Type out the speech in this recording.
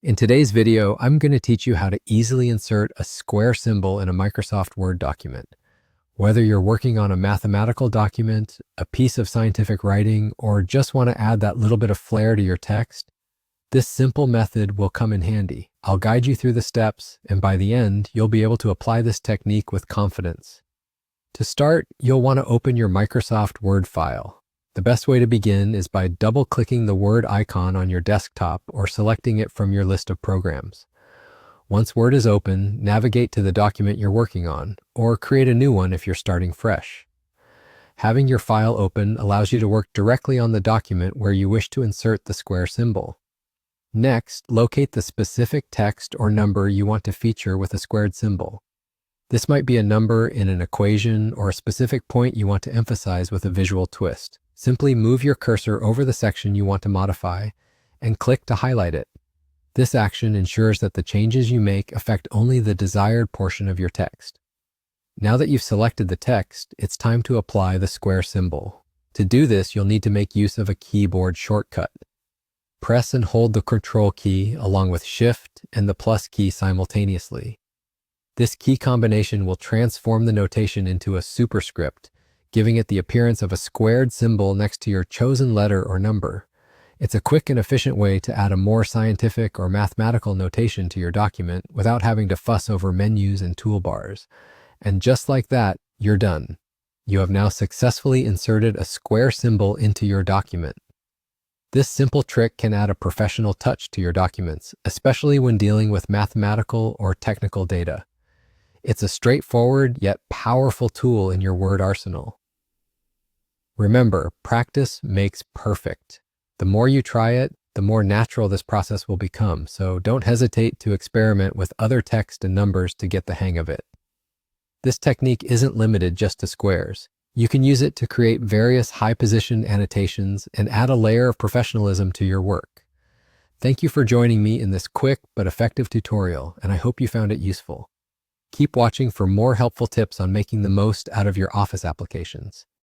In today's video, I'm going to teach you how to easily insert a square symbol in a Microsoft Word document. Whether you're working on a mathematical document, a piece of scientific writing, or just want to add that little bit of flair to your text, this simple method will come in handy. I'll guide you through the steps, and by the end, you'll be able to apply this technique with confidence. To start, you'll want to open your Microsoft Word file. The best way to begin is by double-clicking the Word icon on your desktop or selecting it from your list of programs. Once Word is open, navigate to the document you're working on, or create a new one if you're starting fresh. Having your file open allows you to work directly on the document where you wish to insert the square symbol. Next, locate the specific text or number you want to feature with a squared symbol. This might be a number in an equation or a specific point you want to emphasize with a visual twist. Simply move your cursor over the section you want to modify and click to highlight it. This action ensures that the changes you make affect only the desired portion of your text. Now that you've selected the text, it's time to apply the square symbol. To do this, you'll need to make use of a keyboard shortcut. Press and hold the Control key along with Shift and the plus key simultaneously. This key combination will transform the notation into a superscript, giving it the appearance of a squared symbol next to your chosen letter or number. It's a quick and efficient way to add a more scientific or mathematical notation to your document without having to fuss over menus and toolbars. And just like that, you're done. You have now successfully inserted a square symbol into your document. This simple trick can add a professional touch to your documents, especially when dealing with mathematical or technical data. It's a straightforward yet powerful tool in your Word arsenal. Remember, practice makes perfect. The more you try it, the more natural this process will become, so don't hesitate to experiment with other text and numbers to get the hang of it. This technique isn't limited just to squares. You can use it to create various high-position annotations and add a layer of professionalism to your work. Thank you for joining me in this quick but effective tutorial, and I hope you found it useful. Keep watching for more helpful tips on making the most out of your Office applications.